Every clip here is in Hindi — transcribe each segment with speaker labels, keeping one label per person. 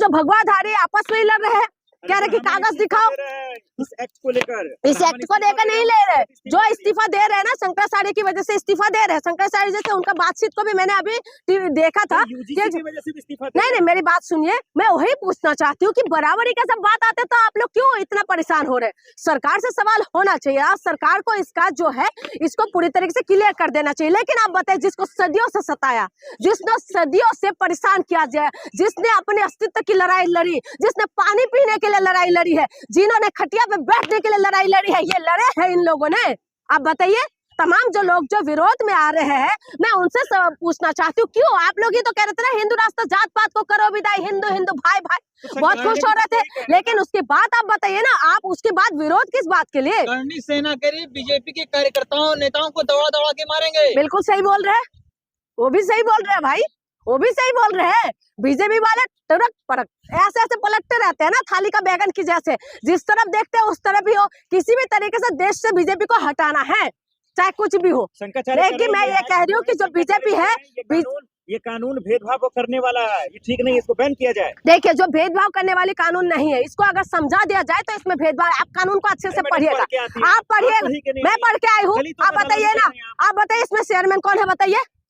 Speaker 1: जो भगवाधारी आपस में ही लड़ रहे हैं, कह रहे कि कागज दिखाओ।
Speaker 2: इस एक्ट को लेकर
Speaker 1: नहीं ले रहे, जो इस्तीफा दे रहे हैं ना शंकराचार्य की वजह से इस्तीफा दे रहे हैं। शंकराचार्य जैसे उनका बातचीत को भी मैंने अभी देखा था नहीं, मेरी बात सुनिए, मैं वही पूछना चाहती हूँ कि बराबरी का जब बात आते तो आप लोग क्यों इतना परेशान हो रहे हैं? सरकार से सवाल होना चाहिए, आज सरकार को इसका जो है इसको पूरी तरीके से क्लियर कर देना चाहिए। लेकिन आप बताइए, जिसको सदियों से सताया, जिसने सदियों से परेशान किया जाए, जिसने अपने अस्तित्व की लड़ाई लड़ी, जिसने पानी पीने के लिए लड़ाई लड़ी है, जिन्होंने खटिया पे बैठने के लिए लड़ाई लड़ी है, ये लड़े हैं इन लोगों ने। आप बताइए, तमाम जो लोग जो विरोध में आ रहे हैं, मैं उनसे पूछना चाहती हूँ, क्यों आप लोग ही तो कह रहे थे ना हिंदू राष्ट्र जात पात को करो विदाई, हिंदू हिंदू भाई भाई, बहुत खुश हो रहे थे। लेकिन उसके बाद आप बताइए ना, आप उसके बाद विरोध किस बात के लिए?
Speaker 3: करनी सेना करी, बीजेपी के कार्यकर्ताओं नेताओं को दौड़ा दौड़ा के मारेंगे।
Speaker 1: बिल्कुल सही बोल रहे हैं, वो भी सही बोल रहे हैं भाई, वो भी सही बोल रहे हैं। बीजेपी वाले टरक परक ऐसे ऐसे पलटते रहते हैं ना थाली का बैगन की जैसे, जिस तरफ देखते हैं उस तरफ ही हो। किसी भी तरीके से देश से बीजेपी को हटाना है, चाहे कुछ भी हो। लेकिन मैं ये कह रही हूँ कि जो बीजेपी है,
Speaker 2: ये कानून भेदभाव को करने वाला है, ये ठीक नहीं, इसको बैन किया जाए।
Speaker 1: देखिए, जो भेदभाव करने वाली कानून नहीं है, इसको अगर समझा दिया जाए तो इसमें भेदभाव। आप कानून को अच्छे से पढ़िएगा, आप पढ़िएगा, मैं पढ़ के आई हूँ। आप बताइए ना, आप बताइए इसमें चेयरमैन कौन है?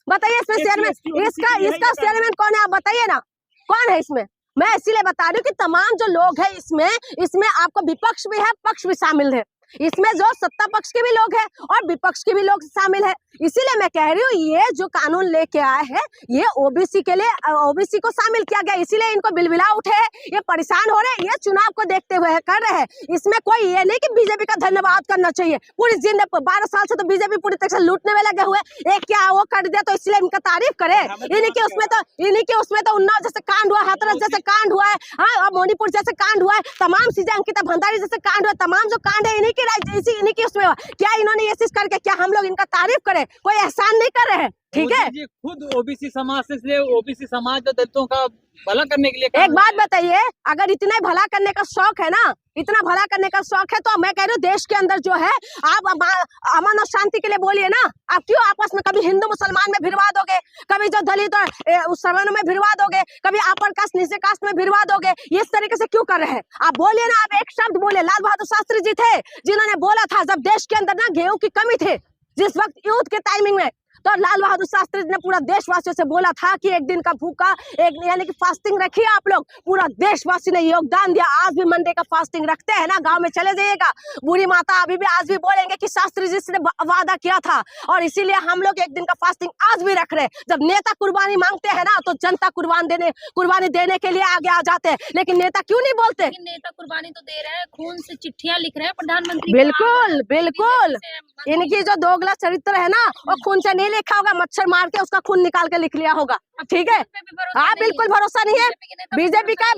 Speaker 1: बताइए इसमें चेयरमैन, इसका चेयरमैन कौन है? आप बताइए ना, कौन है इसमें? मैं इसीलिए बता रही हूँ कि तमाम जो लोग हैं इसमें आपको विपक्ष भी है, पक्ष भी शामिल है। इसमें जो सत्ता पक्ष के भी लोग हैं और विपक्ष के भी लोग शामिल है। इसीलिए मैं कह रही हूँ, ये जो कानून लेके आए हैं, ये ओबीसी के लिए, ओबीसी को शामिल किया गया, इसीलिए इनको बिलबिला उठे हैं, ये परेशान हो रहे हैं, ये चुनाव को देखते हुए कर रहे हैं। इसमें कोई ये नहीं कि बीजेपी का धन्यवाद करना चाहिए। पूरी जिंदगी 12 साल से तो बीजेपी पूरी तरह से लूटने में लगे हुए, एक क्या वो कर दिया तो इसलिए इनका तारीफ करे। इन्हीं के उसमें तो उन्नाव जैसे कांड हुआ, हाथरस जैसे कांड हुआ है, हाँ, और मोनीपुर जैसे कांड हुआ है, तमाम चीजें, अंकिता भंडारी जैसे कांड हुआ, तमाम जो कांड है इन्हीं की उसमें। क्या इन्होंने ये चीज करके क्या हम लोग इनका तारीफ करें? कोई एहसान नहीं कर रहे हैं, ठीक है?
Speaker 3: खुद ओबीसी समाज से ओबीसी समाज जो दलितों का भला करने के लिए।
Speaker 1: एक बात बताइए, अगर इतना भला करने का शौक है ना, इतना भला करने का शौक है, तो मैं कह रही हूँ देश के अंदर जो है आप अमन और शांति के लिए बोलिए ना। आप क्यों आपस में कभी हिंदू मुसलमान में भिड़वा दोगे, कभी जो दलित और सवर्ण में भिड़वा दोगे, कभी अपर कास्ट नीचे कास्ट में भिड़वा दोगे? इस तरीके से क्यों कर रहे हैं? आप बोलिए ना, आप एक शब्द बोले। लाल बहादुर शास्त्री जी थे जिन्होंने बोला था, जब देश के अंदर ना गेहूं की कमी थी, जिस वक्त युद्ध के टाइमिंग में, तो लाल बहादुर शास्त्री जी ने पूरा देशवासियों से बोला था कि एक दिन का भूखा, एक यानी कि फास्टिंग रखिए आप लोग। पूरा देशवासी ने योगदान दिया। आज भी मंडे का फास्टिंग रखते हैं ना, गांव में चले जाइएगा, बूढ़ी माता अभी भी आज भी बोलेंगे कि शास्त्री जी ने वादा किया था, और इसीलिए हम लोग एक दिन का फास्टिंग आज भी रख रहे हैं। जब नेता कुर्बानी मांगते हैं ना, तो जनता कुर्बानी देने के लिए आगे आ जाते हैं। लेकिन नेता क्यों नहीं बोलते?
Speaker 4: नेता कुर्बानी तो दे रहे हैं, खून से चिट्ठियां लिख रहे हैं प्रधानमंत्री।
Speaker 1: बिल्कुल इनकी जो दोगला चरित्र है ना, वो खून से नहीं लिखा होगा, मच्छर मार के उसका खून निकाल के लिख लिया होगा, ठीक है? हाँ, बिल्कुल भरोसा नहीं है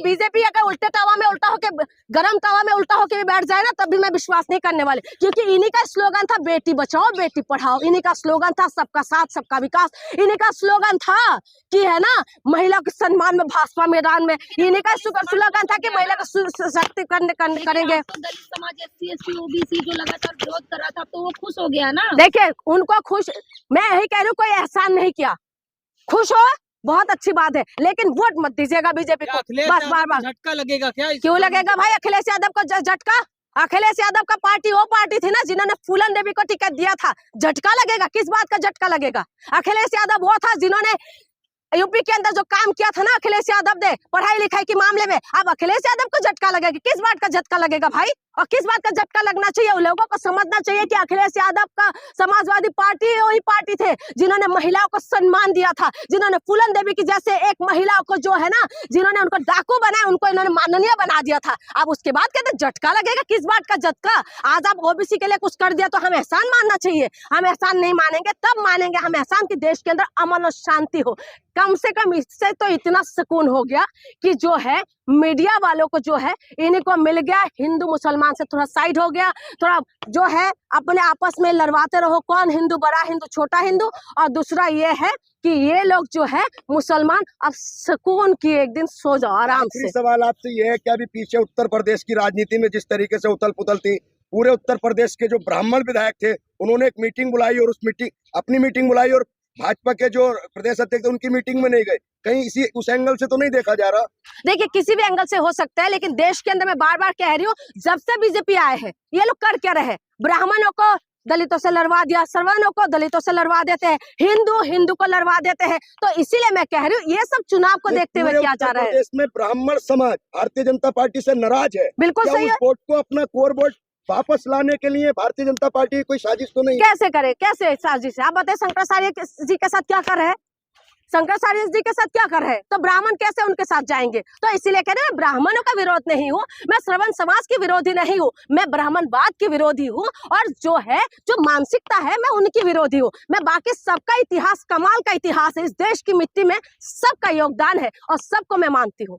Speaker 1: बीजेपी अगर उल्टे तवा में उल्टा होके, गरम तवा में उल्टा होके भी बैठ जाए ना, तब भी मैं विश्वास नहीं करने वाली। क्योंकि इन्हीं का स्लोगन था बेटी बचाओ बेटी पढ़ाओ, इन्हीं का स्लोगन था सबका साथ सबका विकास, इन्हीं का स्लोगन था कि है ना महिला के सम्मान में भाजपा मैदान में, इन्हीं का स्लोगन था कि महिला का सशक्तिकरण करेंगे।
Speaker 4: दलित समाज, SC ST OBC जो लगातार विरोध कर रहा था, तो वो खुश हो गया ना।
Speaker 1: देखिए, उनको खुश, मैं यही कह रही हूँ, कोई एहसान नहीं किया, खुश हो बहुत अच्छी बात है, लेकिन वोट मत दीजिएगा बीजेपी को। बस बार
Speaker 3: झटका लगेगा क्या?
Speaker 1: क्यों लगेगा भाई? अखिलेश यादव को झटका, अखिलेश यादव का पार्टी वो पार्टी थी ना जिन्होंने फूलन देवी को टिकट दिया था। झटका लगेगा? किस बात का झटका लगेगा? अखिलेश यादव वो था जिन्होंने यूपी के अंदर जो काम किया था ना अखिलेश यादव ने पढ़ाई लिखाई के मामले में। अब अखिलेश यादव को झटका लगेगा? किस बात का झटका लगेगा भाई? और किस बात का झटका लगना चाहिए? उन लोगों को समझना चाहिए कि अखिलेश यादव का समाजवादी पार्टी वही पार्टी थे जिन्होंने महिलाओं को सम्मान दिया था, जिन्होंने फूलन देवी की जैसे एक महिला को जो है ना, जिन्होंने उनको डाकू बनाया, उनको इन्होंने माननीय बना दिया था। अब उसके बाद कहते झटका लगेगा? किस बात का झटका? आज आप ओबीसी के लिए कुछ कर दिया तो हम एहसान मानना चाहिए? हम एहसान नहीं मानेंगे, तब मानेंगे हम एहसान की देश के अंदर अमन और शांति हो। कम से कम इससे तो इतना सुकून हो गया कि जो है मीडिया वालों को जो है इनको मिल गया, हिंदू मुसलमान से थोड़ा साइड हो गया, थोड़ा जो है अपने आपस में लड़वाते रहो, कौन हिंदू बड़ा हिंदू छोटा हिंदू। और दूसरा ये है कि ये लोग जो है मुसलमान अब सुकून की एक दिन सो जाओ आराम से।
Speaker 5: सवाल आपसे ये है कि अभी पीछे उत्तर प्रदेश की राजनीति में जिस तरीके से उथल पुथल थी, पूरे उत्तर प्रदेश के जो ब्राह्मण विधायक थे उन्होंने एक मीटिंग बुलाई और उस अपनी मीटिंग बुलाई और भाजपा के जो प्रदेश अध्यक्ष उनकी मीटिंग में नहीं गए, कहीं इसी उस एंगल से तो नहीं देखा जा रहा?
Speaker 1: देखिए किसी भी एंगल से हो सकता है, लेकिन देश के अंदर मैं बार बार कह रही हूँ, जब से बीजेपी आए हैं ये लोग कर क्या रहे? ब्राह्मणों को दलितों से लड़वा दिया, सवर्णों को दलितों से लड़वा देते हैं, हिंदू को लड़वा देते हैं। तो इसीलिए मैं कह रही हूँ ये सब चुनाव को देखते हुए किया जा रहा है।
Speaker 5: देश में ब्राह्मण समाज भारतीय जनता पार्टी से नाराज है।
Speaker 1: बिल्कुल
Speaker 5: क्या
Speaker 1: सही
Speaker 5: उस
Speaker 1: है।
Speaker 5: वोट को अपना कोर वोट वापस लाने के लिए भारतीय जनता पार्टी की कोई साजिश तो नहीं?
Speaker 1: कैसे करे, कैसे साजिश है? आप बताइए शंकराचार्य जी के साथ क्या कर रहे हैं? शंकराचार्य जी के साथ क्या कर रहे हैं? तो ब्राह्मण कैसे उनके साथ जाएंगे? तो इसीलिए कह रहे हैं मैं ब्राह्मणों का विरोध नहीं हूँ, मैं श्रवण समाज की विरोधी नहीं हूँ, मैं ब्राह्मणवाद की विरोधी हूँ। और जो मानसिकता है मैं उनकी विरोधी हूँ। मैं बाकी सबका इतिहास, कमाल का इतिहास है इस देश की मिट्टी में, सबका योगदान है और सबको मैं मानती हूँ।